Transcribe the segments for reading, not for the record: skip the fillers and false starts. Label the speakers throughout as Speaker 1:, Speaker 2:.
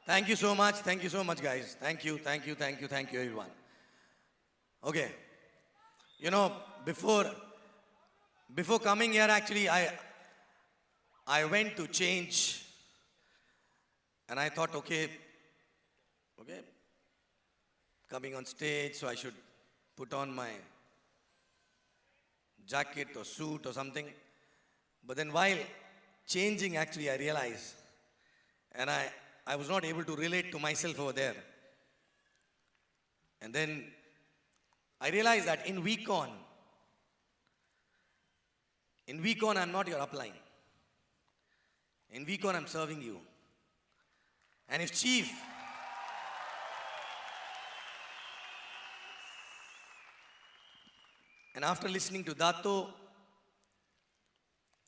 Speaker 1: Thank you so much. Thank you so much, guys. Thank you, thank you, thank you, thank you, everyone. Okay. You know, before before coming here, actually, I went to change, and I thought, okay, coming on stage, so I should put on my jacket or suit or something. But then while changing, actually, I realized, and I was not able to relate to myself over there. And then I realized that in week on, I'm not your upline. In week on, I'm serving you. And if chief, and after listening to Dato,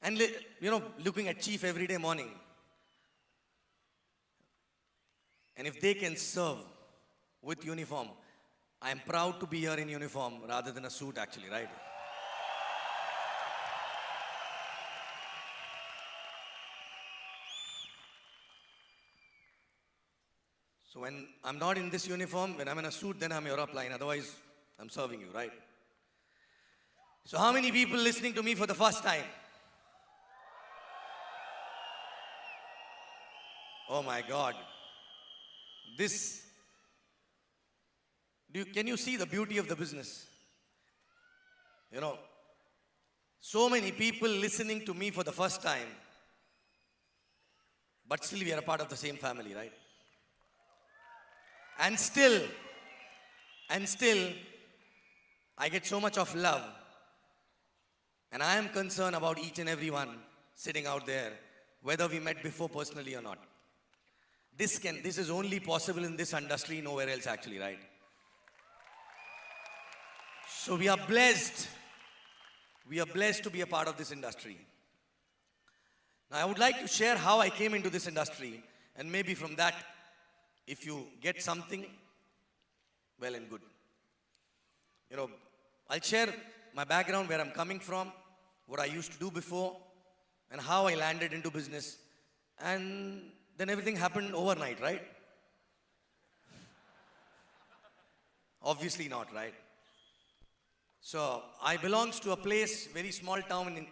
Speaker 1: and looking at chief every day morning, and if they can serve with uniform, I am proud to be here in uniform rather than a suit, actually, right? So when I'm not in this uniform, when I'm in a suit, then I'm your upline. Otherwise, I'm serving you, right? So how many people listening to me for the first time? Oh my God. Can you see the beauty of the business? You know, so many people listening to me for the first time, but still we are a part of the same family, right? And still, I get so much of love. And I am concerned about each and every one sitting out there, whether we met before personally or not. This is only possible in this industry, nowhere else actually, right? So we are blessed. We are blessed to be a part of this industry. Now I would like to share how I came into this industry, and maybe from that, if you get something, well and good. I'll share my background, where I'm coming from, what I used to do before, and how I landed into business. And then everything happened overnight, right? Obviously not, right? So I belongs to a place, very small town,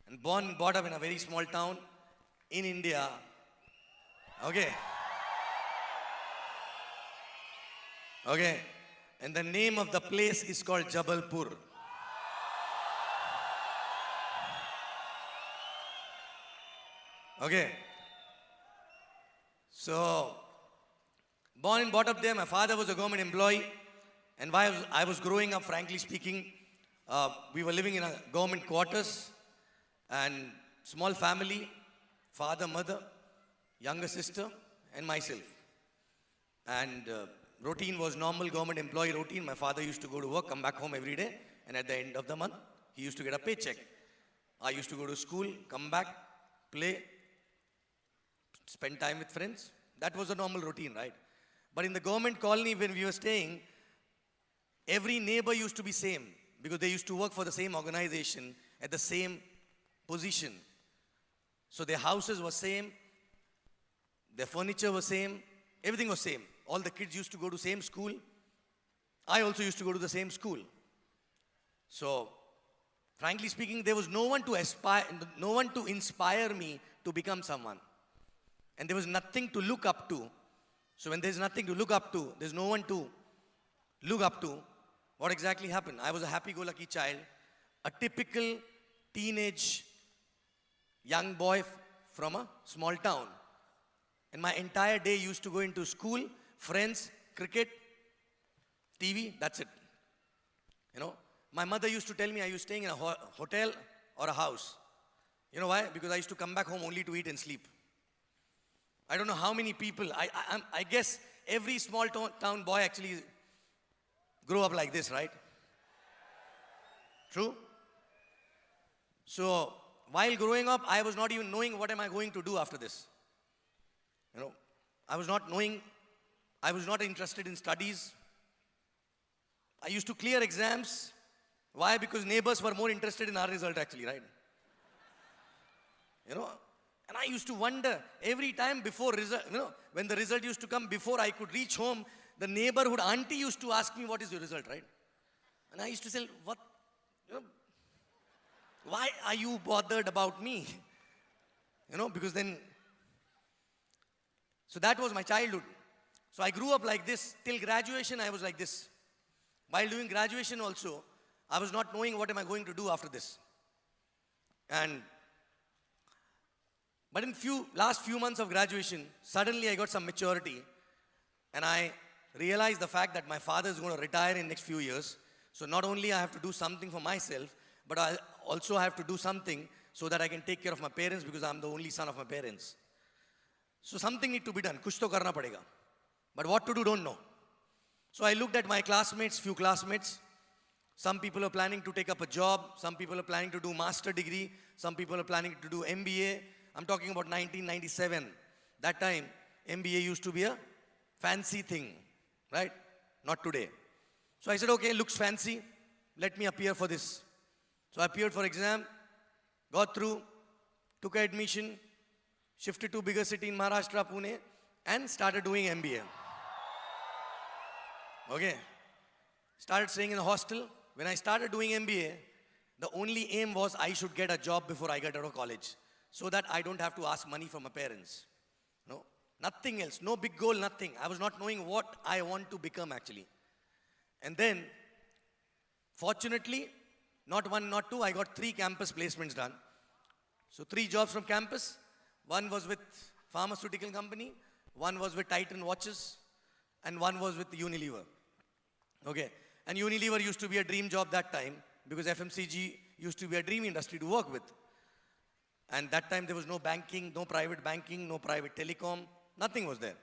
Speaker 1: and born and brought up in a very small town in India. Okay. Okay. And the name of the place is called Jabalpur. Okay. So, born and brought up there, my father was a government employee. And while I was growing up, frankly speaking, we were living in a government quarters and small family, father, mother, younger sister, and myself. And routine was normal government employee routine. My father used to go to work, come back home every day, and at the end of the month, he used to get a paycheck. I used to go to school, come back, play, spend time with friends. That was a normal routine, right? But in the government colony when we were staying, every neighbor used to be same, because they used to work for the same organization at the same position. So their houses were same, their furniture was same, everything was same. All the kids used to go to same school. I also used to go to the same school. So, frankly speaking, there was no one to inspire me to become someone. And there was nothing to look up to. So when there's nothing to look up to, there's no one to look up to, what exactly happened? I was a happy-go-lucky child, a typical teenage young boy from a small town. And my entire day used to go into school, friends, cricket, TV, that's it. My mother used to tell me I was staying in a hotel or a house. You know why? Because I used to come back home only to eat and sleep. I don't know how many people, I guess every small town boy actually grow up like this, right? True? So, while growing up, I was not even knowing what am I going to do after this. I was not knowing, I was not interested in studies. I used to clear exams. Why? Because neighbors were more interested in our result actually, right? And I used to wonder every time before result, when the result used to come, before I could reach home, the neighborhood auntie used to ask me, what is your result, right? And I used to say, what, why are you bothered about me? Because then, so that was my childhood. So I grew up like this. Till graduation, I was like this. While doing graduation also, I was not knowing what am I going to do after this. But in last few months of graduation, suddenly I got some maturity and I realized the fact that my father is going to retire in next few years. So not only I have to do something for myself, but I also have to do something so that I can take care of my parents because I'm the only son of my parents. So something need to be done. Kuch to karna padega. But what to do, don't know. So I looked at my classmates, few classmates. Some people are planning to take up a job. Some people are planning to do master degree. Some people are planning to do MBA. I'm talking about 1997. That time, MBA used to be a fancy thing, right? Not today. So I said, okay, looks fancy. Let me appear for this. So I appeared for exam, got through, took admission, shifted to bigger city in Maharashtra, Pune, and started doing MBA. Okay. Started staying in a hostel. When I started doing MBA, the only aim was I should get a job before I get out of college, so that I don't have to ask money from my parents. No, nothing else, no big goal, nothing. I was not knowing what I want to become actually. And then, fortunately, not one, not two, I got 3 campus placements done. So 3 jobs from campus. One was with pharmaceutical company, one was with Titan watches, and one was with Unilever. Okay, and Unilever used to be a dream job that time because FMCG used to be a dream industry to work with. And that time there was no banking, no private banking, no private telecom, nothing was there.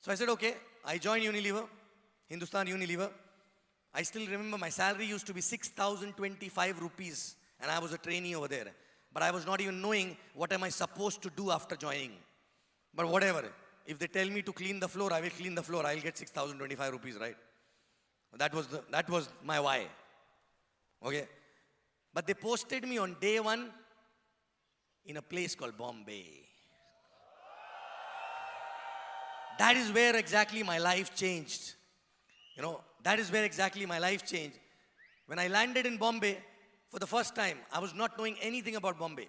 Speaker 1: So I said, okay, I joined Unilever, Hindustan Unilever. I still remember my salary used to be 6,025 rupees and I was a trainee over there. But I was not even knowing what am I supposed to do after joining. But whatever, if they tell me to clean the floor, I will clean the floor. I'll get 6,025 rupees, right? That was my why. Okay. But they posted me on day 1 in a place called Bombay. That is where exactly my life changed. That is where exactly my life changed. When I landed in Bombay, for the first time, I was not knowing anything about Bombay.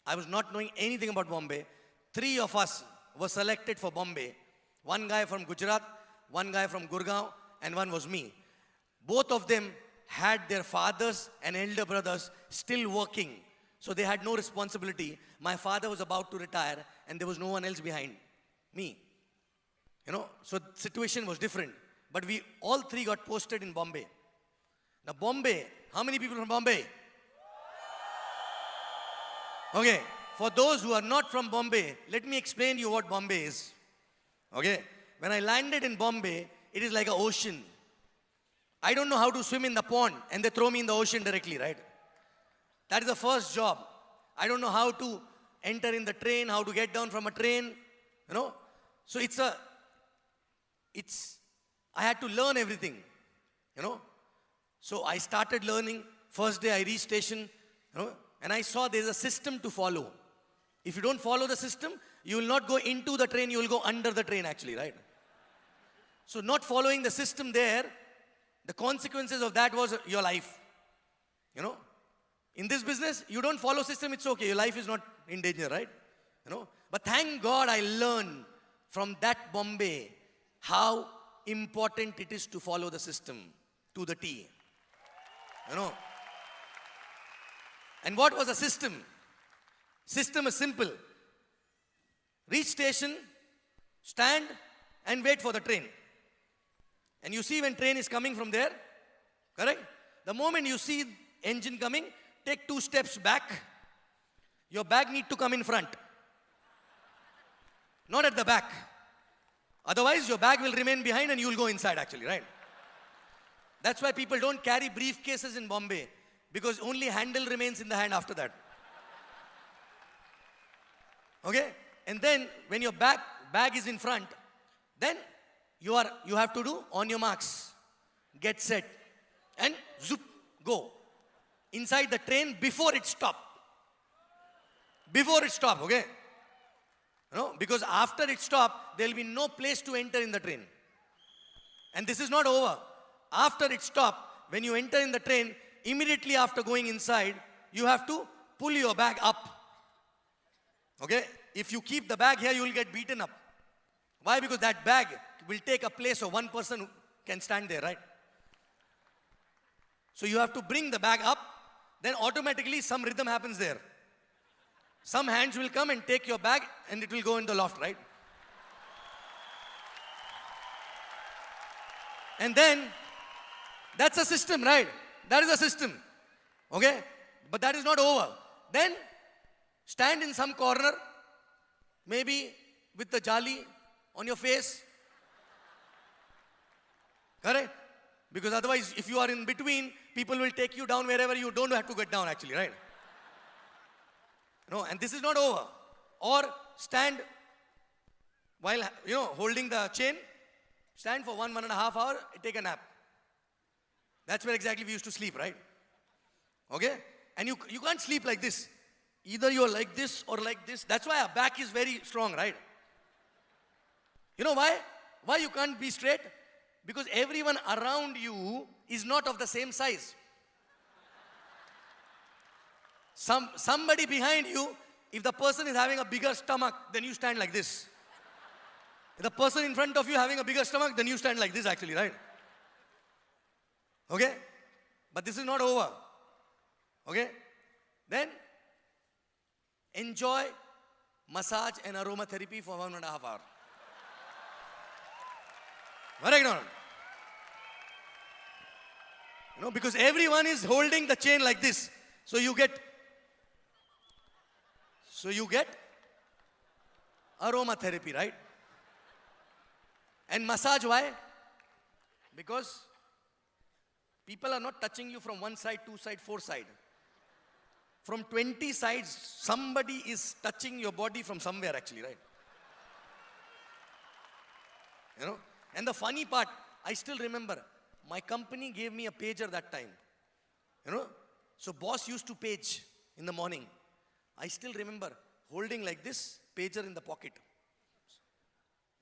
Speaker 1: I was not knowing anything about Bombay. 3 of us were selected for Bombay. 1 guy from Gujarat, 1 guy from Gurgaon, and 1 was me. Both of them had their fathers and elder brothers still working. So they had no responsibility. My father was about to retire and there was no one else behind me. So the situation was different. But we all 3 got posted in Bombay. Now Bombay, how many people from Bombay? Okay, for those who are not from Bombay, let me explain to you what Bombay is. Okay, when I landed in Bombay, it is like an ocean. I don't know how to swim in the pond and they throw me in the ocean directly, right? That is the first job. I don't know how to enter in the train, how to get down from a train, So I had to learn everything, So I started learning. First day I reached station, and I saw there's a system to follow. If you don't follow the system, you will not go into the train, you will go under the train actually, right? So not following the system there, the consequences of that was your life, In this business, you don't follow system, it's okay. Your life is not in danger, right? But thank God I learned from that Bombay how important it is to follow the system to the T. And what was the system? System is simple. Reach station, stand and wait for the train. And you see when train is coming from there, correct? The moment you see engine coming, take 2 steps back. Your bag need to come in front. Not at the back. Otherwise, your bag will remain behind and you will go inside actually, right? That's why people don't carry briefcases in Bombay, because only handle remains in the hand after that. Okay? And then, when your bag is in front, then you have to do on your marks, get set, and zoop, go. Inside the train before it stops. Before it stops, okay? No, because after it stops, there will be no place to enter in the train. And this is not over. After it stops, when you enter in the train, immediately after going inside, you have to pull your bag up. Okay? If you keep the bag here, you will get beaten up. Why? Because that bag will take a place of one person who can stand there, right? So you have to bring the bag up, then automatically some rhythm happens there. Some hands will come and take your bag and it will go in the loft, right? And then, that's a system, right? That is a system. Okay? But that is not over. Then, stand in some corner, maybe with the jali on your face. Correct? Because otherwise, if you are in between, people will take you down wherever you don't have to get down actually, right? No, and this is not over. Or stand while, holding the chain, stand for 1.5 hours, take a nap. That's where exactly we used to sleep, right? Okay? And you can't sleep like this. Either you're like this or like this. That's why our back is very strong, right? You know why? Why you can't be straight? Because everyone around you is not of the same size. Somebody behind you, if the person is having a bigger stomach, then you stand like this. If the person in front of you having a bigger stomach, then you stand like this actually, right? Okay? But this is not over. Okay? Then, enjoy massage and aromatherapy for 1.5 hours. Correct or not? Because everyone is holding the chain like this. So you get aromatherapy, right? And massage, why? Because people are not touching you from one side, two side, four side. From 20 sides, somebody is touching your body from somewhere actually, right? And the funny part, I still remember, my company gave me a pager that time. So boss used to page in the morning. I still remember holding like this, pager in the pocket.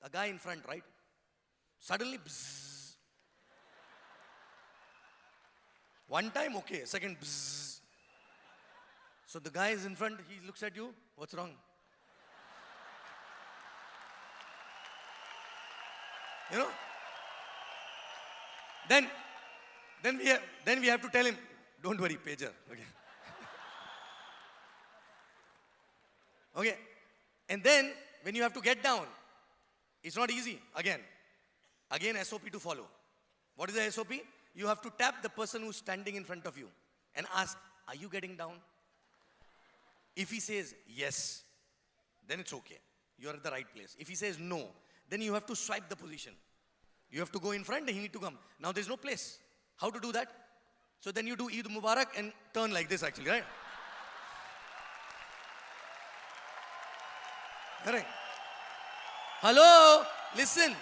Speaker 1: A guy in front, right? Suddenly, bzzz. One time, okay. Second, bzzz. So the guy is in front, he looks at you, what's wrong? Then we have to tell him, don't worry, pager. Okay. Okay. And then when you have to get down, it's not easy. Again SOP to follow. What is the SOP? You have to tap the person who's standing in front of you and ask, are you getting down? If he says yes, then it's okay. You're at the right place. If he says no, then you have to swipe the position. You have to go in front and he need to come. Now there's no place. How to do that? So then you do Eid Mubarak and turn like this actually, right? Correct. Hello? Listen.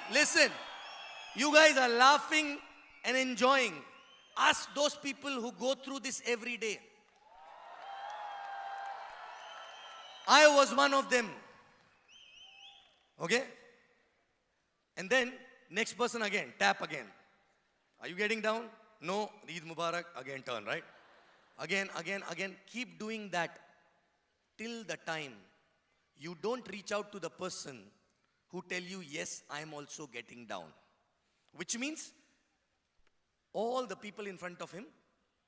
Speaker 1: You guys are laughing and enjoying. Ask those people who go through this every day. I was one of them. Okay? And then, next person again, tap again. Are you getting down? No, Eid Mubarak, again turn, right? Again. Keep doing that till the time you don't reach out to the person who tell you, yes, I am also getting down. Which means, all the people in front of him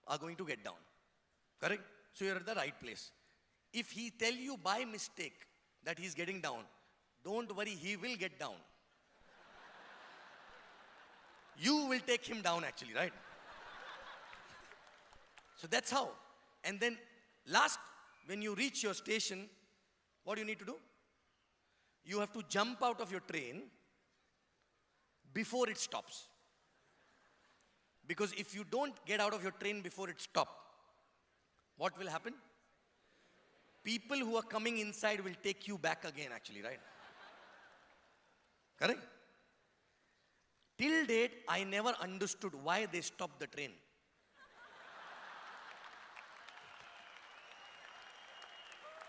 Speaker 1: are going to get down. Correct? So you're at the right place. If he tell you by mistake that he's getting down, don't worry, he will get down. You will take him down actually, right? So that's how. And then last, when you reach your station, what do you need to do? You have to jump out of your train before it stops. Because if you don't get out of your train before it stops, what will happen? People who are coming inside will take you back again actually, right? Correct? Till date, I never understood why they stopped the train.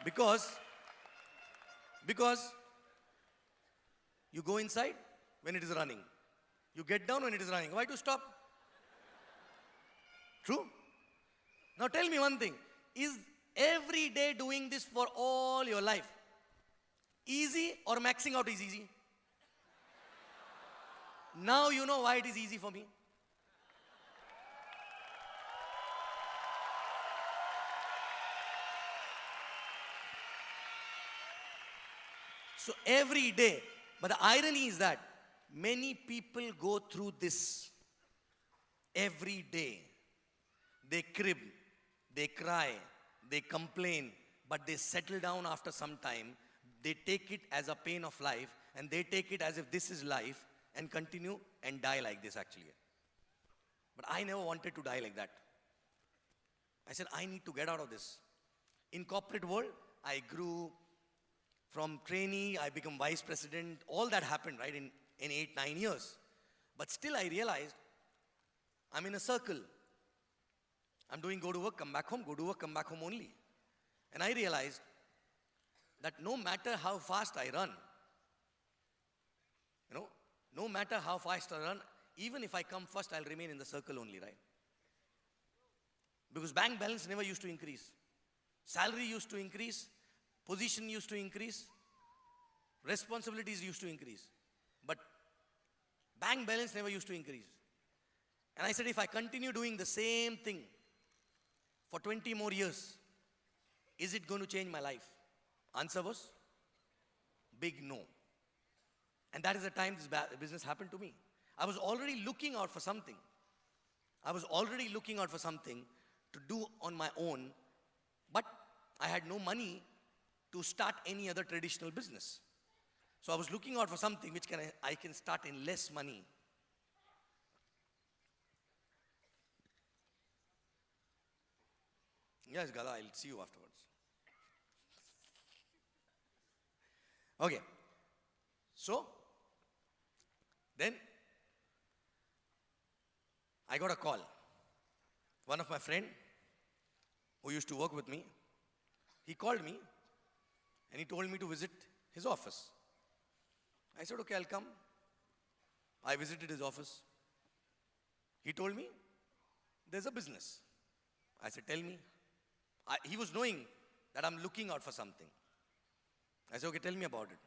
Speaker 1: Because, because you go inside when it is running. You get down when it is running. Why to stop? True? Now tell me one thing. Is every day doing this for all your life easy or maxing out is easy? Now you know why it is easy for me. So every day, but the irony is that many people go through this every day. They crib, they cry, they complain, but they settle down after some time. They take it as a pain of life and they take it as if this is life and continue and die like this actually. But I never wanted to die like that. I said, I need to get out of this. In corporate world, I grew from trainee, I became vice president. All that happened, right, in 8-9 years. But still I realized I'm in a circle. I'm doing go to work, come back home, go to work, come back home only. And I realized that no matter how fast I run, no matter how fast I run, even if I come first, I'll remain in the circle only, right? Because bank balance never used to increase. Salary used to increase, position used to increase, responsibilities used to increase. But bank balance never used to increase. And I said, if I continue doing the same thing for 20 more years, is it going to change my life? Answer was big no. And that is the time this business happened to me. I was already looking out for something. I was already looking out for something to do on my own, but I had no money to start any other traditional business. So I was looking out for something which I can start in less money. Yes, Gala, I'll see you afterwards. Okay. So, then I got a call. One of my friend who used to work with me, he called me and he told me to visit his office. I said, okay, I'll come. I visited his office. He told me, there's a business. I said, tell me. He was knowing that I'm looking out for something. I said, okay, tell me about it.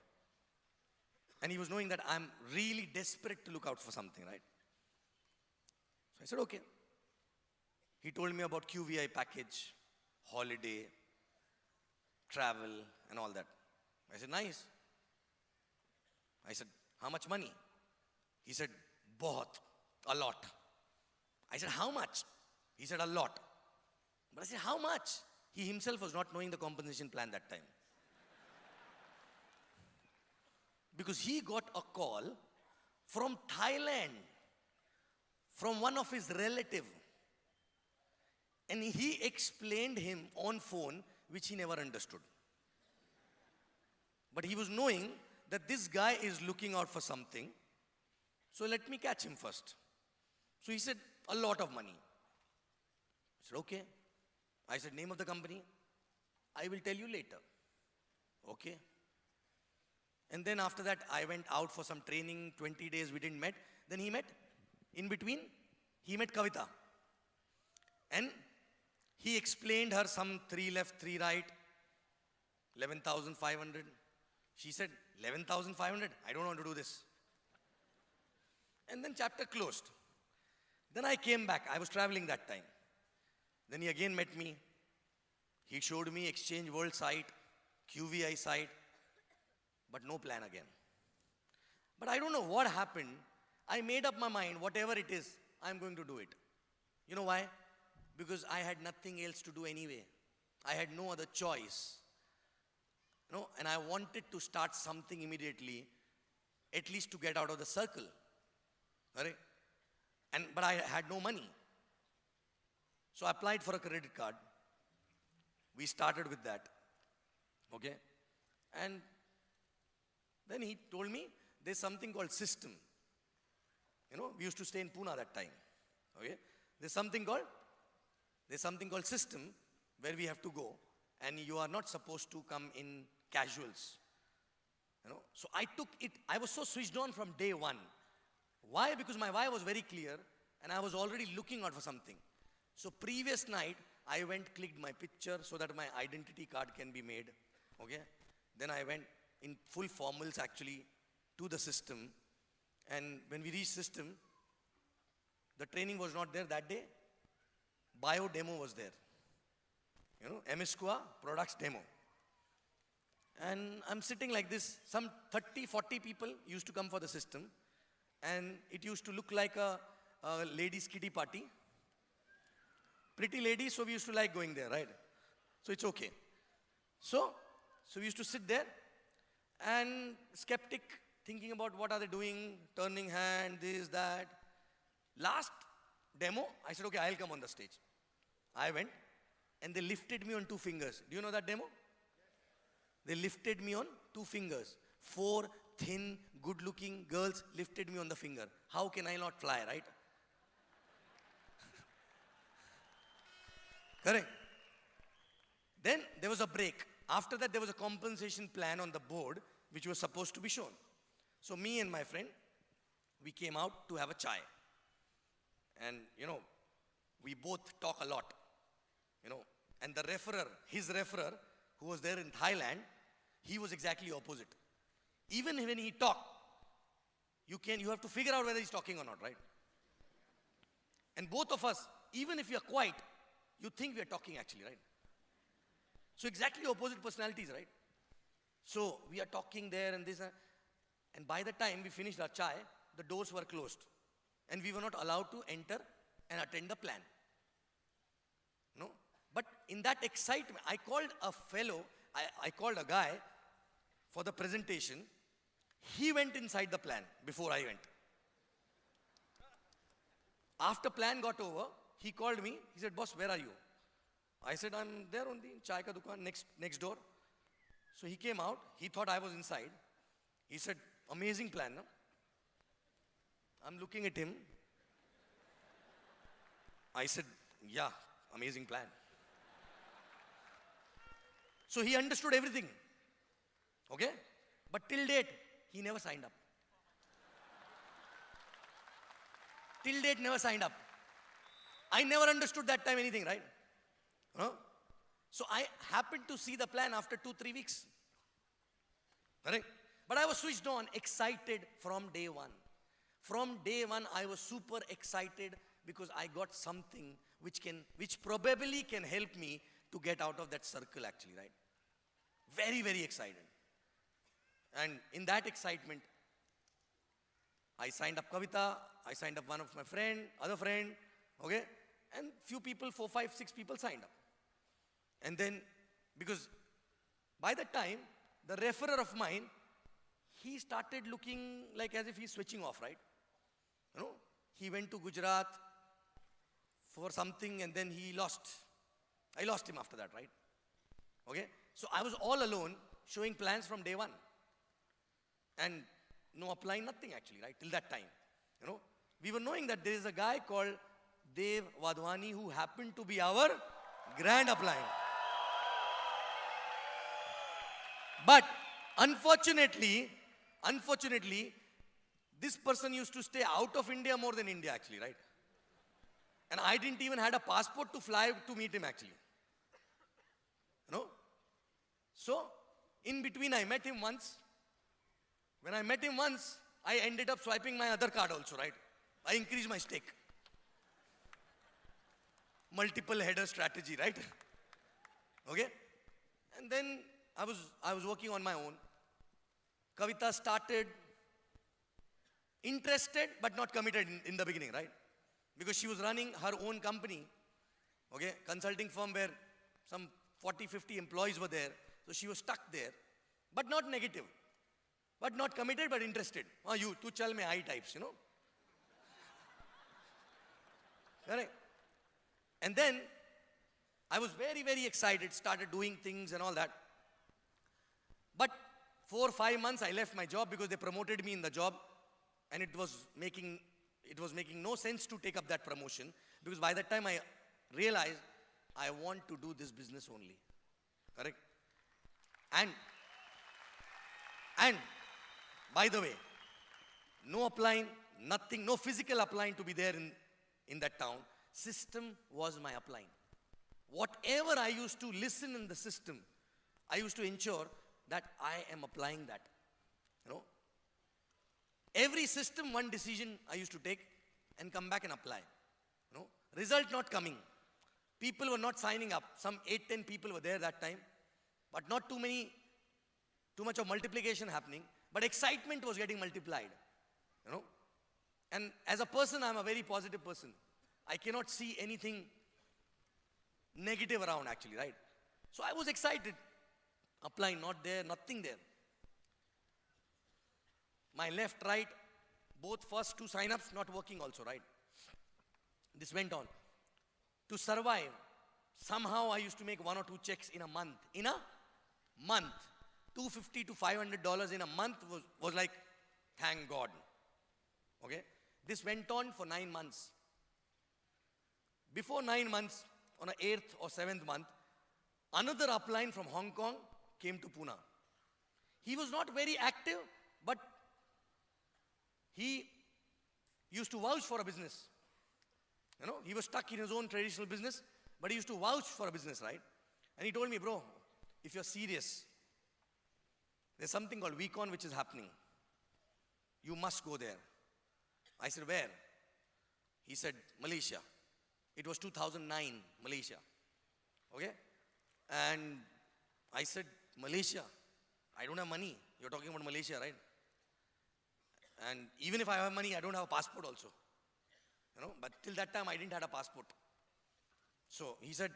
Speaker 1: And he was knowing that I'm really desperate to look out for something, right? So I said, okay. He told me about QVI package, holiday, travel, and all that. I said, nice. I said, how much money? He said, bahut, a lot. I said, how much? He said, a lot. But I said, how much? He himself was not knowing the compensation plan that time. Because he got a call from Thailand, from one of his relative. And he explained him on phone, which he never understood. But he was knowing that this guy is looking out for something. So let me catch him first. So he said, a lot of money. I said, okay. I said, name of the company? I will tell you later. Okay. And then after that, I went out for some training, 20 days we didn't met. Then he met, in between, he met Kavita. And he explained her some 3 left, 3 right, 11,500. She said, 11,500? I don't want to do this. And then chapter closed. Then I came back. I was traveling that time. Then he again met me. He showed me Exchange World site, QVI site, but no plan again. But I don't know what happened. I made up my mind, whatever it is, I'm going to do it. You know why? Because I had nothing else to do anyway. I had no other choice. And I wanted to start something immediately, at least to get out of the circle. Right? But I had no money. So I applied for a credit card. We started with that. Okay? And then he told me there's something called system. We used to stay in Pune that time. Okay? There's something called system where we have to go. and you are not supposed to come in casuals. So I took it, I was so switched on from day one. Why? Because my why was very clear and I was already looking out for something. So previous night, I went, clicked my picture so that my identity card can be made. Okay? Then I went in full formals actually to the system. And when we reached system, the training was not there that day. Bio demo was there. MSQA products demo. And I'm sitting like this. Some 30, 40 people used to come for the system. And it used to look like a ladies' kiddie party. Pretty ladies, so we used to like going there, right? So it's okay. So we used to sit there and skeptic, thinking about what are they doing, turning hand, this, that. Last demo, I said, okay, I'll come on the stage. I went and they lifted me on 2 fingers. Do you know that demo? They lifted me on 2 fingers. 4 thin, good-looking girls lifted me on the finger. How can I not fly, right? Correct. Then there was a break. After that, there was a compensation plan on the board, which was supposed to be shown. So me and my friend, we came out to have a chai. And, we both talk a lot, And the referrer, his referrer, who was there in Thailand, he was exactly opposite. Even when he talked, you have to figure out whether he's talking or not, right? And both of us, even if we are quiet, you think we are talking actually, right? So exactly opposite personalities, right? So we are talking there and this, and by the time we finished our chai, the doors were closed. And we were not allowed to enter and attend the plan. No? But in that excitement, I called a fellow, I called a guy for the presentation. He went inside the plan before I went. After plan got over, he called me. He said, boss, where are you? I said, I'm there on the chai ka dukaan, next door. So he came out. He thought I was inside. He said, amazing plan, no? I'm looking at him. I said, yeah, amazing plan. So he understood everything. Okay? But till date, he never signed up. Till date, never signed up. I never understood that time anything, right? Huh? So I happened to see the plan after 2-3 weeks. Correct? But I was switched on, excited from day one. From day one, I was super excited because I got something which probably can help me to get out of that circle actually, right? Very, very excited. And in that excitement, I signed up Kavita, I signed up one of my other friend, okay? And few people, 4, 5, 6 people signed up. And then, because by that time, the referrer of mine, he started looking like as if he's switching off, right? He went to Gujarat for something and then he lost. I lost him after that, right? Okay? So I was all alone showing plans from day one. And no applying, nothing actually, right? Till that time. We were knowing that there is a guy called Dev Wadhwani who happened to be our grand applying. But unfortunately, this person used to stay out of India more than India actually, right? And I didn't even had a passport to fly to meet him actually. So, in between I met him once. When I met him once, I ended up swiping my other card also, right? I increased my stake. Multiple header strategy, right? Okay? And then I was working on my own. Kavita started interested but not committed in the beginning, right? Because she was running her own company, okay, consulting firm where some 40, 50 employees were there. So she was stuck there, but not negative, but not committed, but interested. You, tu chal mein I types, Correct? And then I was very, very excited, started doing things and all that. But 4 or 5 months I left my job because they promoted me in the job and it was making no sense to take up that promotion because by that time I realized I want to do this business only. Correct? And, and by the way, no upline, nothing, no physical upline to be there in that town. System was my upline. Whatever I used to listen in the system, I used to ensure that I am applying that. You know, every system, one decision I used to take and come back and apply. You know, result not coming. People were not signing up. Some 8-10 people were there that time, but not too much of multiplication happening, but excitement was getting multiplied. You know, and as a person, I'm a very positive person. I cannot see anything negative around actually, right? So I was excited. Applying, not there, nothing there. My left, right, both first two sign-ups not working also, right? This went on. To survive, somehow I used to make 1 or 2 checks in a month. In a month. $250 to $500 in a month was like, thank God. Okay? This went on for 9 months. Before 9 months, on the 8th or 7th month, another upline from Hong Kong came to Pune. He was not very active, but he used to vouch for a business. You know, he was stuck in his own traditional business, but he used to vouch for a business, right? And he told me, bro, if you're serious, there's something called Weekon which is happening. You must go there. I said, where? He said, Malaysia. It was 2009, Malaysia. Okay? And I said, Malaysia? I don't have money. You're talking about Malaysia, right? And even if I have money, I don't have a passport also. You know, but till that time, I didn't have a passport. So he said,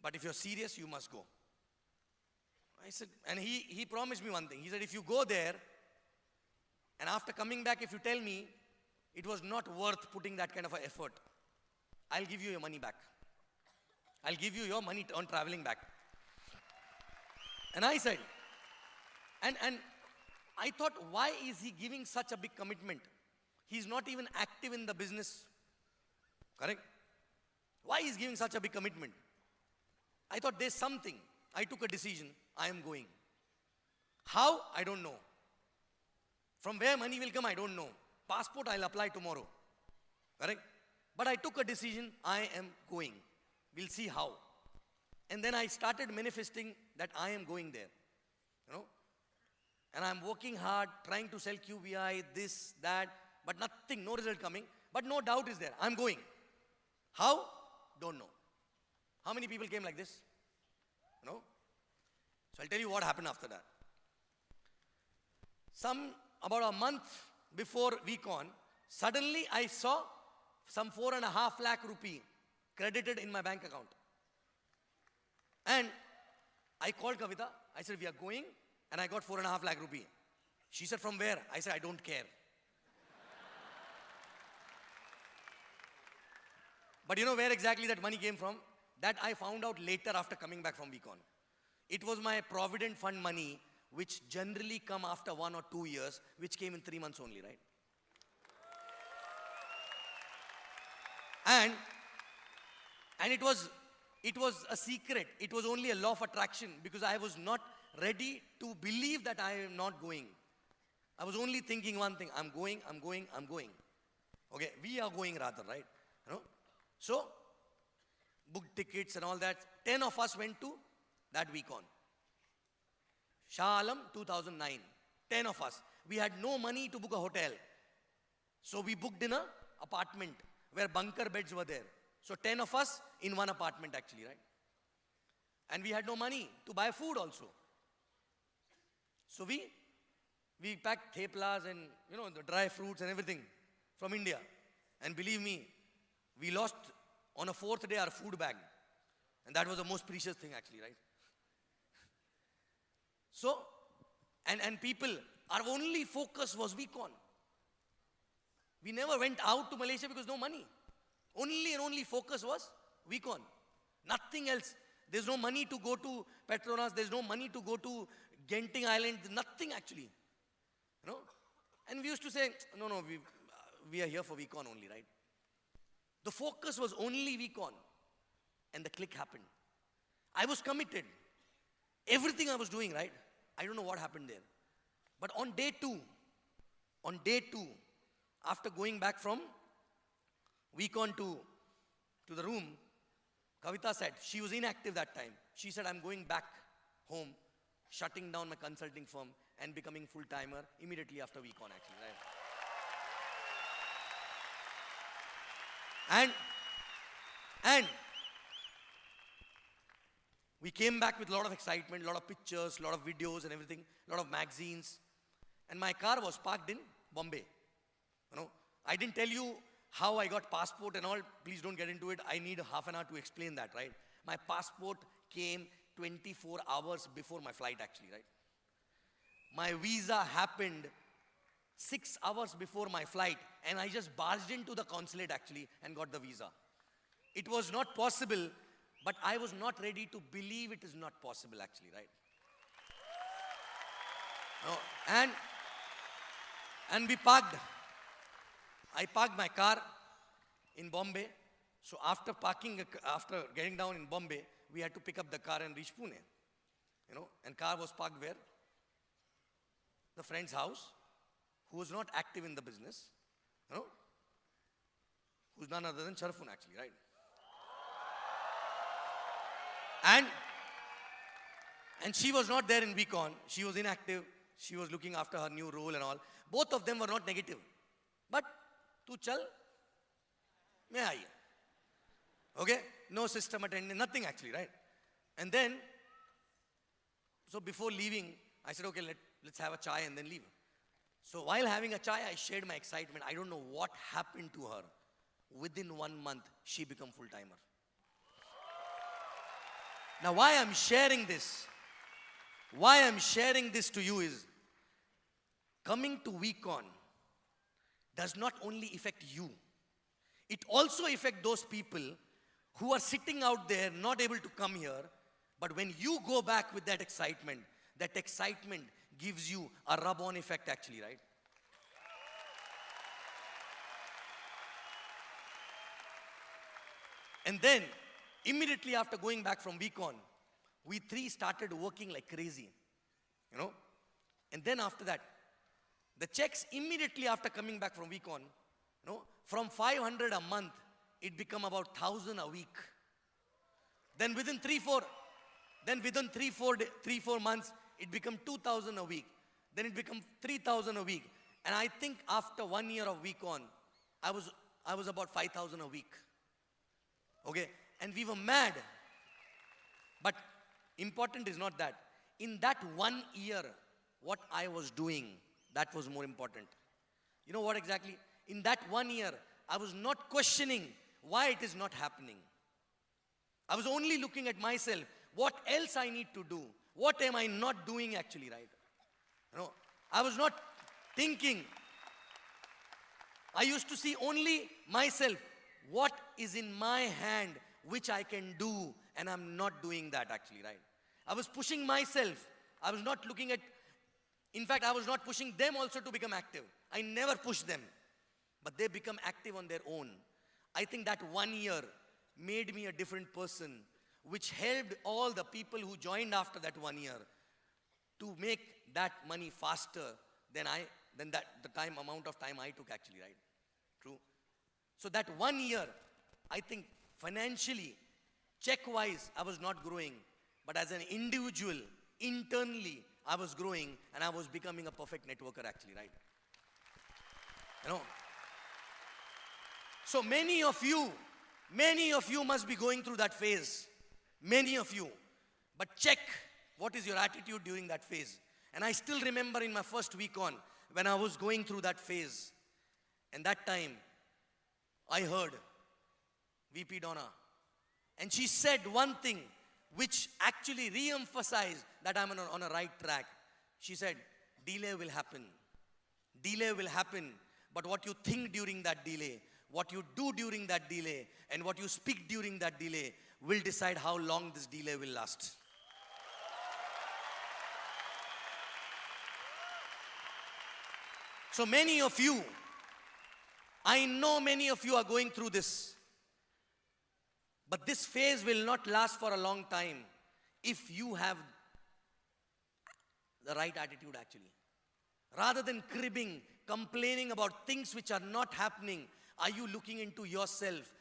Speaker 1: but if you're serious, you must go. I said, and he promised me one thing. He said, if you go there, and after coming back, if you tell me it was not worth putting that kind of an effort, I'll give you your money back. I'll give you your money on traveling back. And I said, and I thought, why is he giving such a big commitment? He's not even active in the business. Correct? Why is giving such a big commitment? I thought there's something. I took a decision. I am going. How? I don't know. From where money will come, I don't know. Passport, I'll apply tomorrow. Correct? But I took a decision. I am going. We'll see how. And then I started manifesting that I am going there. You know? And I'm working hard, trying to sell QBI, this, that, but nothing, no result coming. But no doubt is there. I'm going. How? Don't know. How many people came like this? You know? So I'll tell you what happened after that. About a month before Weekon, suddenly I saw some 4.5 lakh rupee credited in my bank account. And I called Kavita. I said, we are going. And I got 4.5 lakh rupee. She said, from where? I said, I don't care. But you know where exactly that money came from? That I found out later after coming back from Weekon. It was my Provident Fund money, which generally come after 1 or 2 years, which came in 3 months only, right? And it was a secret. It was only a law of attraction because I was not ready to believe that I am not going. I was only thinking one thing, I'm going. Okay, we are going rather, right? You know? So, booked tickets and all that. 10 of us went to that Weekon. Shah Alam, 2009. 10 of us. We had no money to book a hotel. So we booked in an apartment where bunker beds were there. So 10 of us in one apartment actually, right? And we had no money to buy food also. So we packed theplas and, you know, the dry fruits and everything from India. And believe me, we lost on a 4th day our food bag. And that was the most precious thing actually, right? So, and people, our only focus was Weekon. We never went out to Malaysia because no money. Only and only focus was Weekon. Nothing else. There's no money to go to Petronas. There's no money to go to Genting Island. Nothing actually. You know? And we used to say, no, we are here for Weekon only, right? The focus was only Weekon. And the click happened. I was committed. Everything I was doing, right? I don't know what happened there. But on day two, after going back from Weekon to the room, Kavita said, she was inactive that time. She said, I'm going back home, shutting down my consulting firm and becoming full-timer immediately after Weekon actually, right? And we came back with a lot of excitement, a lot of pictures, a lot of videos and everything, a lot of magazines. And my car was parked in Bombay. You know, I didn't tell you how I got passport and all. Please don't get into it. I need half an hour to explain that, right? My passport came 24 hours before my flight actually, right? My visa happened 6 hours before my flight, and I just barged into the consulate actually and got the visa. It was not possible, but I was not ready to believe it is not possible actually, right? No, and we parked. I parked my car in Bombay. So after getting down in Bombay, we had to pick up the car and reach Pune. You know, and car was parked where? The friend's house, who was not active in the business, you know, who's none other than Sharfun actually, right? And she was not there in Weekon. She was inactive. She was looking after her new role and all. Both of them were not negative. But, tu chal, main aayi. Okay? No system attended, nothing actually, right? And then, so before leaving, I said, okay, let's have a chai and then leave. So while having a chai, I shared my excitement. I don't know what happened to her. Within 1 month, she became full-timer. Now, why I'm sharing this to you is, coming to Weekon does not only affect you, it also affects those people who are sitting out there not able to come here, but when you go back with that excitement gives you a rub-on effect actually, right? And then, immediately after going back from Weekon, we three started working like crazy, you know? And then after that, the checks immediately after coming back from Weekon, you know, from 500 a month, it become about 1,000 a week. Then within 3-4 months, it become 2,000 a week. Then it become 3,000 a week. And I think after 1 year of Weekon, I was about 5,000 a week. Okay? And we were mad. But important is not that. In that 1 year, what I was doing, that was more important. You know what exactly? In that 1 year, I was not questioning why it is not happening. I was only looking at myself, what else I need to do? What am I not doing actually, right? You know, I was not thinking. I used to see only myself, what is in my hand which I can do, and I'm not doing that actually, right? I was pushing myself. I was not looking at, in fact, I was not pushing them also to become active. I never pushed them, but they become active on their own. I think that 1 year made me a different person, which helped all the people who joined after that 1 year to make that money faster than the amount of time I took actually, right? True. So that 1 year, I think financially, check-wise, I was not growing, but as an individual, internally, I was growing and I was becoming a perfect networker actually, right? You know. So many of you must be going through that phase. Many of you. But check what is your attitude during that phase. And I still remember in my first Weekon when I was going through that phase. And that time, I heard VP Donna. And she said one thing which actually re-emphasized that I'm on a right track. She said, delay will happen. Delay will happen. But what you think during that delay, what you do during that delay, and what you speak during that delay will decide how long this delay will last. So many of you, I know many of you are going through this. But this phase will not last for a long time. if you have the right attitude actually. Rather than cribbing, complaining about things which are not happening, are you looking into yourself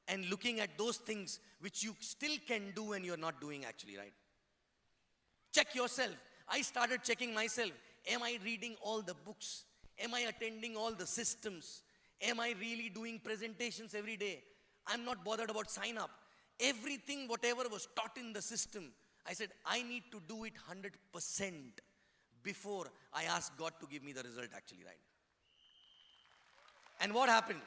Speaker 1: and looking at those things which you still can do and you're not doing actually, right? Check yourself. I started checking myself. Am I reading all the books? Am I attending all the systems? Am I really doing presentations every day? I'm not bothered about sign up. Everything, whatever was taught in the system, I said, I need to do it 100% before I ask God to give me the result actually, right? And what happened?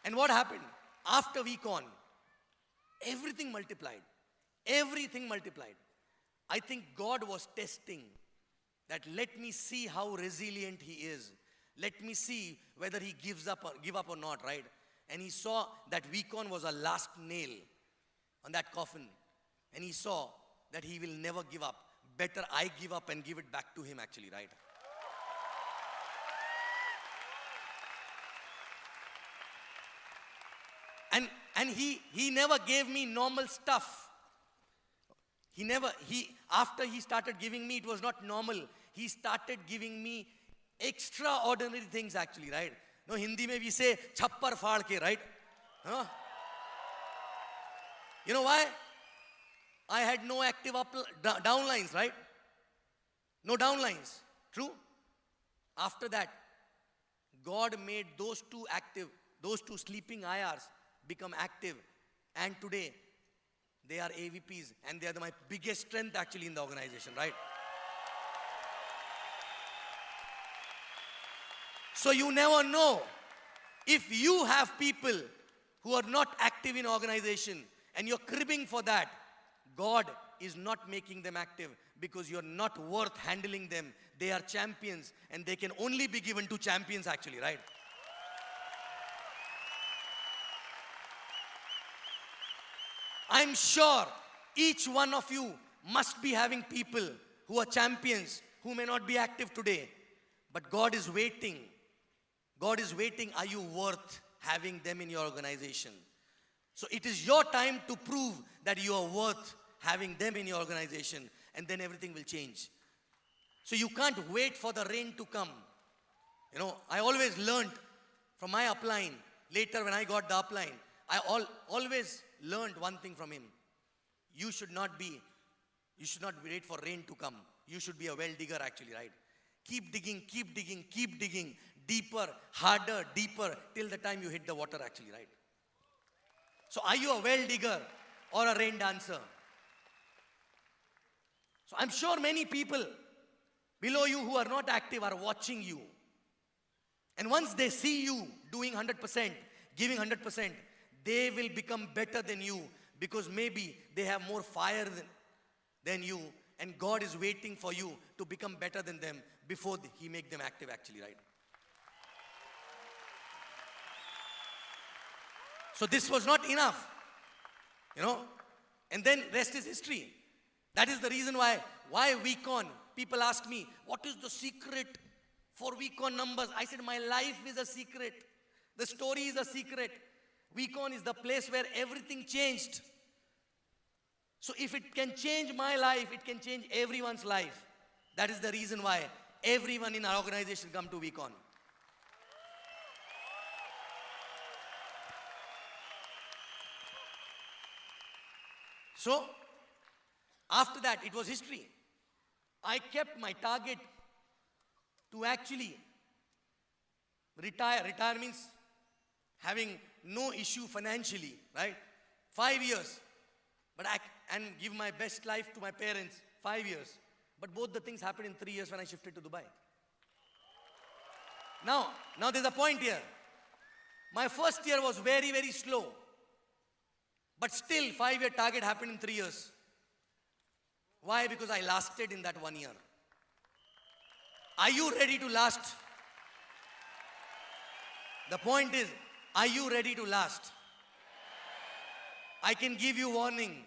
Speaker 1: And what happened? After week on, everything multiplied. Everything multiplied. I think God was testing that let me see how resilient he is. Let me see whether he give up or not, right? And he saw that week on was a last nail on that coffin. And he saw that he will never give up. Better I give up and give it back to him actually, right? And he never gave me normal stuff. After he started giving me, it was not normal. He started giving me extraordinary things actually, right? No, Hindi mein we say, chappar faad ke, right? Huh? You know why? I had no active downlines, right? No downlines. True? After that, God made those two sleeping IRs become active. And today, they are AVPs and they are my biggest strength actually in the organization, right? So you never know. If you have people who are not active in organization and you're cribbing for that, God is not making them active because you're not worth handling them. They are champions and they can only be given to champions actually, right? I'm sure each one of you must be having people who are champions, who may not be active today. But God is waiting. God is waiting. Are you worth having them in your organization? So it is your time to prove that you are worth having them in your organization, and then everything will change. So you can't wait for the rain to come. You know, I always learned from my upline, later when I got the upline, I always learned one thing from him. You should not wait for rain to come. You should be a well digger actually, right? Keep digging, keep digging, keep digging. Deeper, harder, deeper, till the time you hit the water actually, right? So are you a well digger or a rain dancer? So I'm sure many people below you who are not active are watching you. And once they see you doing 100%, giving 100%, they will become better than you because maybe they have more fire than you, and God is waiting for you to become better than them before he make them active actually, right? So this was not enough, you know, and then rest is history. That is the reason why week on, people ask me, what is the secret for week on numbers? I said, my life is a secret. The story is a secret. Week on is the place where everything changed. So if it can change my life, it can change everyone's life. That is the reason why everyone in our organization come to week on. So, after that, it was history. I kept my target to actually retire. Retire means having no issue financially, right? 5 years. And give my best life to my parents, 5 years. But both the things happened in 3 years when I shifted to Dubai. Now there's a point here. My first year was very, very slow. But still, 5-year target happened in 3 years. Why? Because I lasted in that 1 year. Are you ready to last? The point is, are you ready to last? I can give you warning.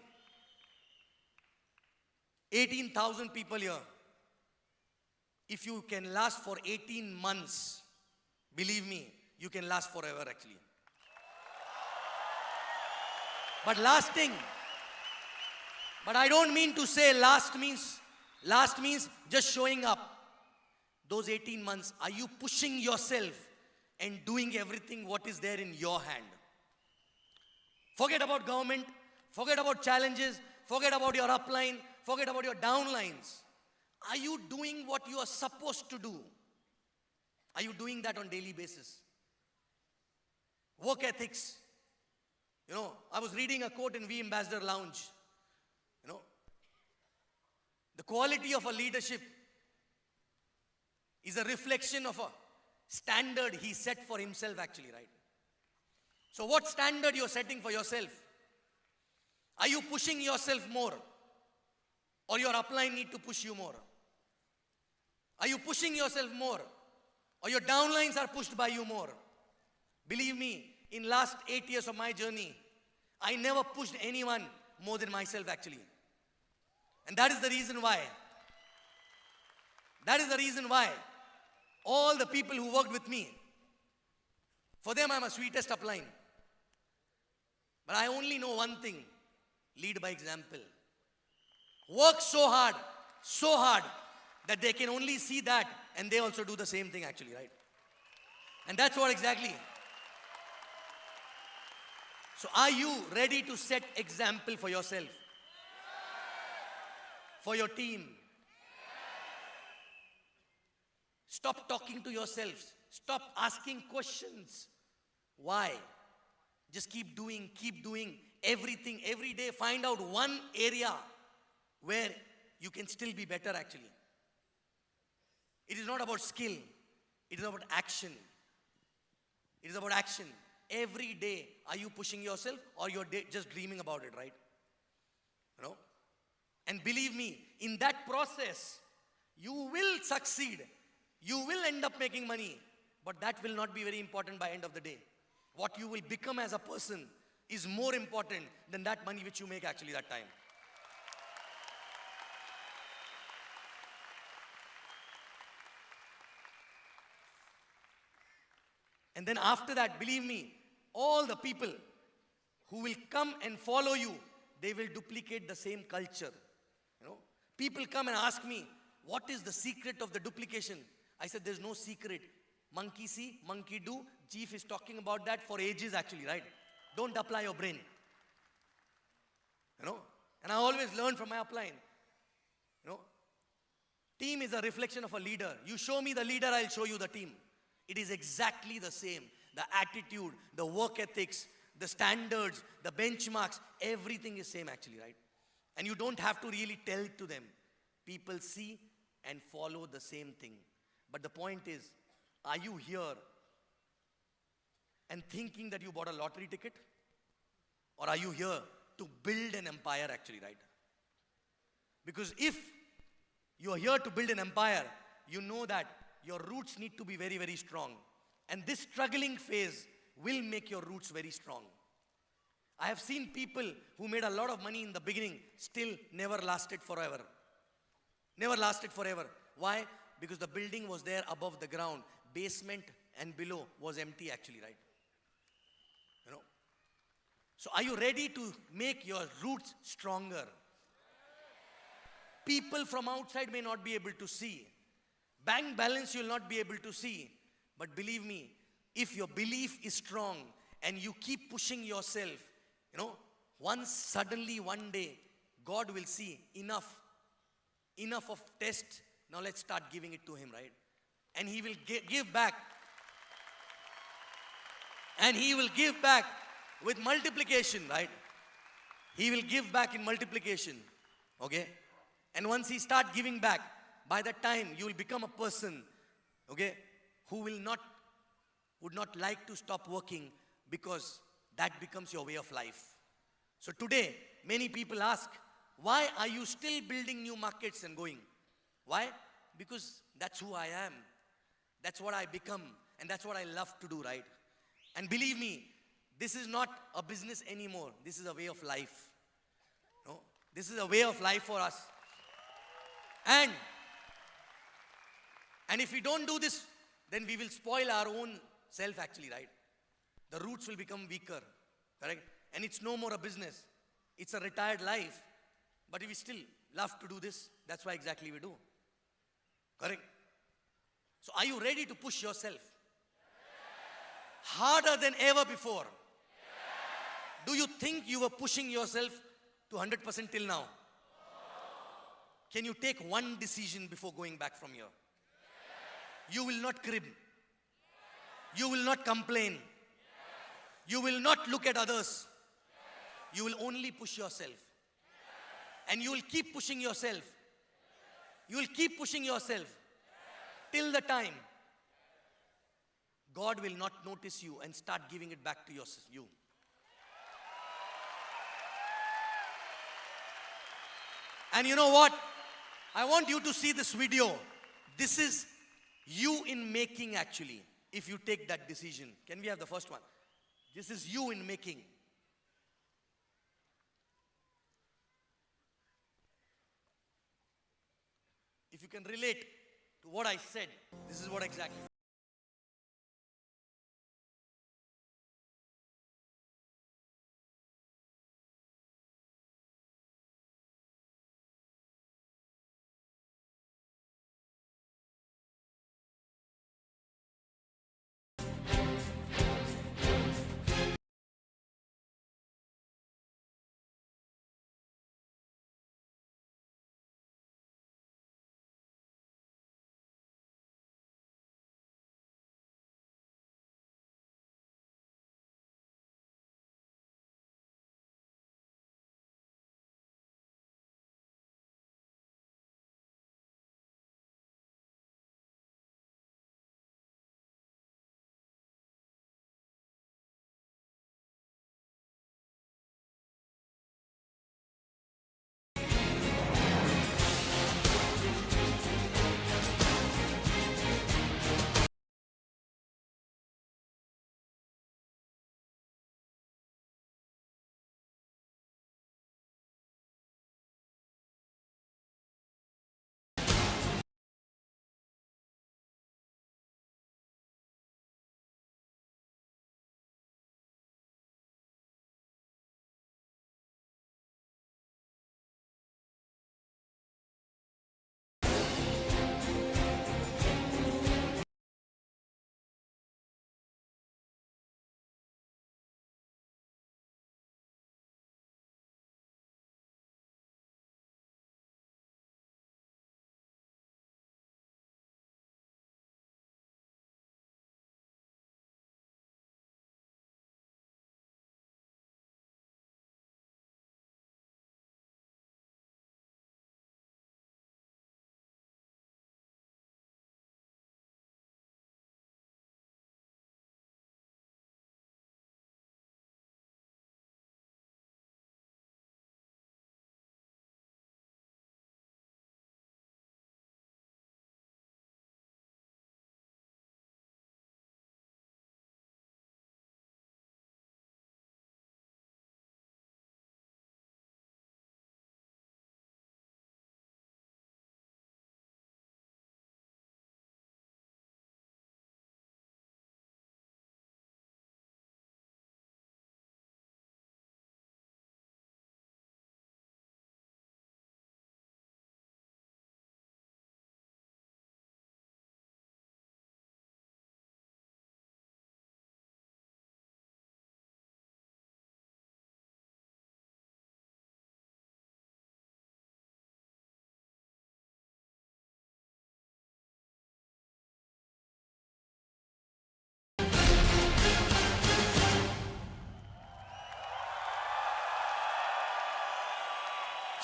Speaker 1: 18,000 people here. If you can last for 18 months, believe me, you can last forever actually. But I don't mean to say last means just showing up. Those 18 months, are you pushing yourself and doing everything what is there in your hand? Forget about government, forget about challenges, forget about your upline, forget about your downlines. Are you doing what you are supposed to do? Are you doing that on daily basis? Work ethics. You know, I was reading a quote in V Ambassador Lounge. You know, the quality of a leadership is a reflection of a standard he set for himself actually, right? So what standard you're setting for yourself? Are you pushing yourself more? Or your upline need to push you more? Are you pushing yourself more? Or your downlines are pushed by you more? Believe me, in last 8 years of my journey, I never pushed anyone more than myself actually. And that is the reason why. That is the reason why all the people who worked with me, for them I'm a sweetest upline. But I only know one thing, lead by example. Work so hard, that they can only see that and they also do the same thing actually, right? And that's what exactly. So are you ready to set example for yourself? For your team? Stop talking to yourselves. Stop asking questions. Why? Just keep doing everything every day. Find out one area where you can still be better actually. It is not about skill. It is about action. It is about action. Every day, are you pushing yourself or you're just dreaming about it, right? You know? And believe me, in that process, you will succeed. You will end up making money. But that will not be very important by end of the day. What you will become as a person is more important than that money which you make actually that time. And then after that, believe me, all the people who will come and follow you, they will duplicate the same culture. You know, people come and ask me, what is the secret of the duplication? I said, there's no secret. Monkey see, monkey do. Chief is talking about that for ages actually, right? Don't apply your brain. You know, and I always learn from my upline. You know, team is a reflection of a leader. You show me the leader, I'll show you the team. It is exactly the same. The attitude, the work ethics, the standards, the benchmarks, everything is same actually, right? And you don't have to really tell it to them. People see and follow the same thing. But the point is, are you here and thinking that you bought a lottery ticket? Or are you here to build an empire actually, right? Because if you are here to build an empire, you know that your roots need to be very, very strong. And this struggling phase will make your roots very strong. I have seen people who made a lot of money in the beginning, still never lasted forever. Never lasted forever. Why? Because the building was there above the ground. Basement and below was empty actually, right? You know. So are you ready to make your roots stronger? People from outside may not be able to see. Bank balance you will not be able to see. But believe me, if your belief is strong and you keep pushing yourself, you know, once suddenly one day, God will see enough of test. Now let's start giving it to him, right? And he will give back. And he will give back with multiplication, right? He will give back in multiplication, okay? And once he start giving back, by that time you will become a person, okay, who would not like to stop working, because that becomes your way of life. So today, many people ask, why are you still building new markets and going? Why? Because that's who I am. That's what I become. And that's what I love to do, right? And believe me, this is not a business anymore. This is a way of life. No? This is a way of life for us. And if we don't do this, then we will spoil our own self actually, right? The roots will become weaker, correct? And it's no more a business. It's a retired life But we still love to do this. That's why exactly we do. Correct? So are you ready to push yourself? Harder than ever before? Do you think you were pushing yourself to 100% till now? Can you take one decision before going back from here? You will not crib. You will not complain. You will not look at others. You will only push yourself. And you will keep pushing yourself. You will keep pushing yourself till the time God will not notice you and start giving it back to you. And you know what? I want you to see this video. This is you in making actually, if you take that decision. Can we have the first one? This is you in making. If you can relate to what I said, this is what exactly.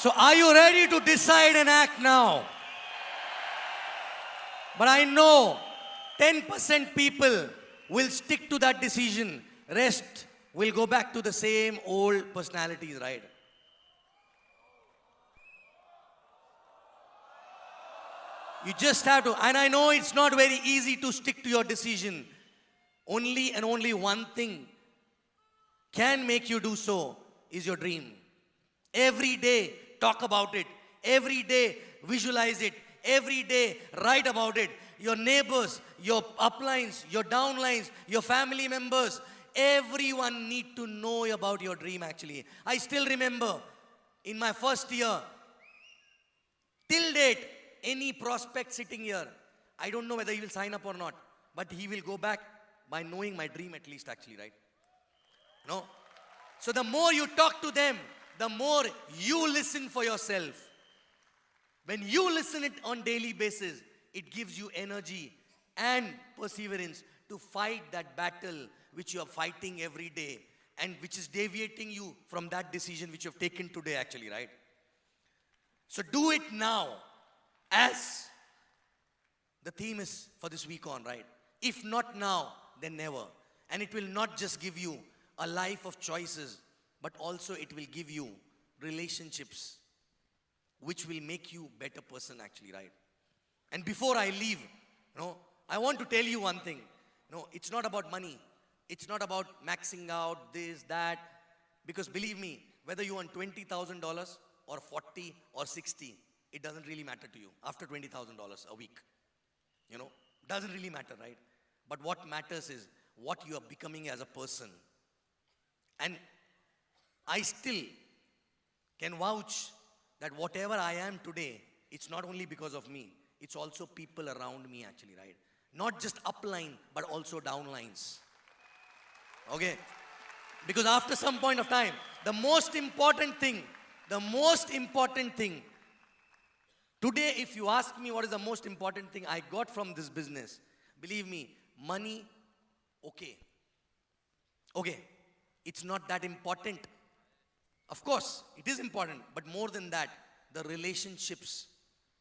Speaker 1: So are you ready to decide and act now? But I know 10% people will stick to that decision. Rest will go back to the same old personalities, right? You just have to, and I know it's not very easy to stick to your decision. Only and only one thing can make you do so is your dream. Every day, talk about it. Every day, visualize it. Every day, write about it. Your neighbors, your uplines, your downlines, your family members, everyone need to know about your dream actually. I still remember in my first year, Till date, any prospect sitting here, I don't know whether he will sign up or not, but he will go back by knowing my dream at least actually, right? No? So the more you talk to them, the more you listen for yourself. When you listen it on daily basis, it gives you energy and perseverance to fight that battle which you are fighting every day and which is deviating you from that decision which you have taken today actually, right? So do it now, as the theme is for this week on, right? If not now, then never. And it will not just give you a life of choices, but also it will give you relationships which will make you a better person actually, right? And before I leave, I want to tell you one thing. It's not about money. It's not about maxing out this, that. Because believe me, whether you earn $20,000 or 40 or 60, it doesn't really matter to you after $20,000 a week. Doesn't really matter, right? But what matters is what you are becoming as a person. And I still can vouch that whatever I am today, it's not only because of me, it's also people around me actually, right? Not just upline, but also downlines. Okay? Because after some point of time, the most important thing, today if you ask me what is the most important thing I got from this business, believe me, money, okay. It's not that important. Of course, it is important, but more than that, the relationships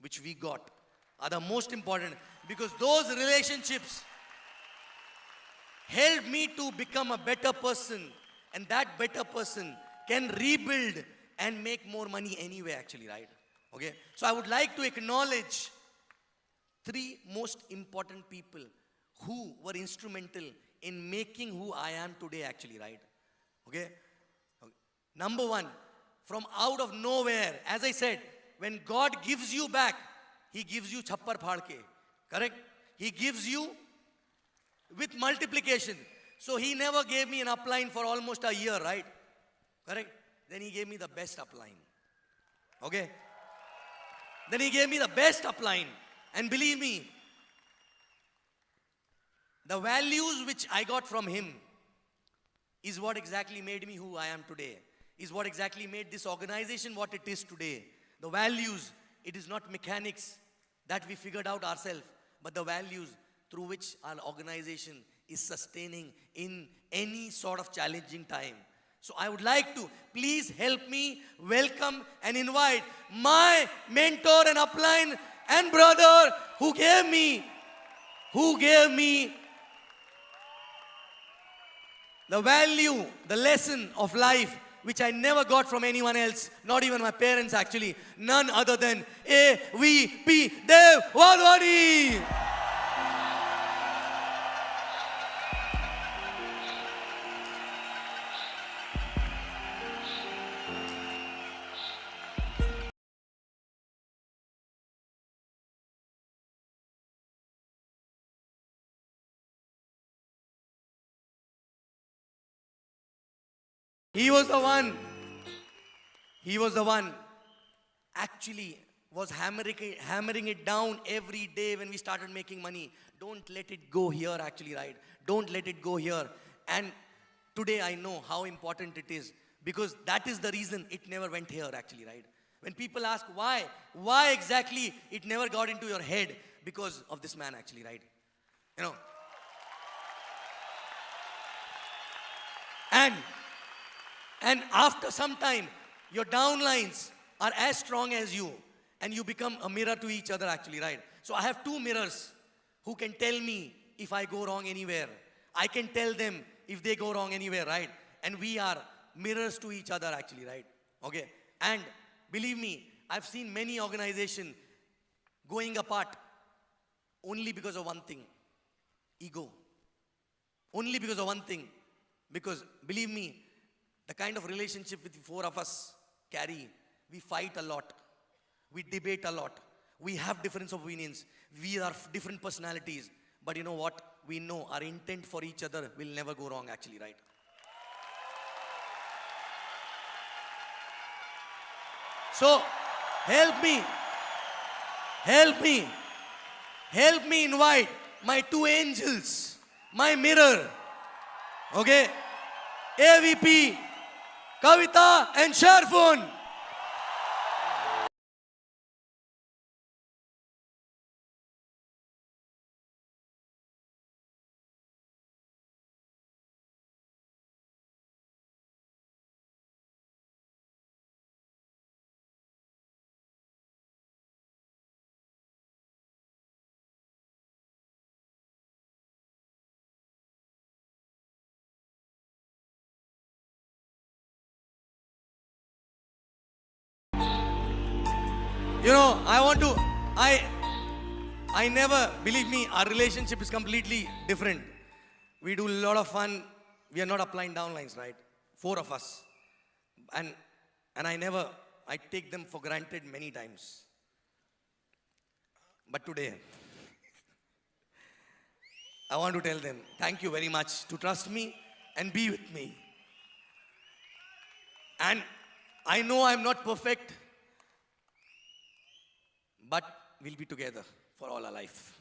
Speaker 1: which we got are the most important, because those relationships helped me to become a better person, and that better person can rebuild and make more money anyway actually, right? Okay, so I would like to acknowledge 3 most important people who were instrumental in making who I am today actually, right? Okay. Number 1, from out of nowhere, as I said, when God gives you back, He gives you chappar phadke, correct? He gives you with multiplication. So He never gave me an upline for almost a year, right? Correct? Then He gave me the best upline. Okay? Then He gave me the best upline. And believe me, the values which I got from Him is what exactly made me who I am today. Is what exactly made this organization what it is today. The values, it is not mechanics that we figured out ourselves, but the values through which our organization is sustaining in any sort of challenging time. So I would like to please help me welcome and invite my mentor and upline and brother who gave me the value, the lesson of life, which I never got from anyone else, not even my parents actually, none other than AVP Dev Wadhwani. He was the one actually was hammering it down every day when we started making money. Don't let it go here actually, right? Don't let it go here. And today I know how important it is, because that is the reason it never went here actually, right? When people ask why exactly it never got into your head, because of this man actually, right? And after some time, your downlines are as strong as you, and you become a mirror to each other actually, right? So I have 2 mirrors who can tell me if I go wrong anywhere. I can tell them if they go wrong anywhere, right? And we are mirrors to each other actually, right? Okay. And believe me, I've seen many organizations going apart only because of one thing: ego. Only because of one thing. Because believe me, the kind of relationship with the 4 of us carry, we fight a lot. We debate a lot. We have different opinions. We are different personalities. But you know what? We know our intent for each other will never go wrong actually, right? So, help me. Help me. Help me invite my two angels, my mirror. Okay? AVP, Kavita and Sharfun. You know, I never, believe me, our relationship is completely different. We do a lot of fun. We are not applying downlines, right? Four of us. And, and I take them for granted many times. But today, I want to tell them, thank you very much to trust me and be with me. And I know I'm not perfect, but we'll be together for all our life.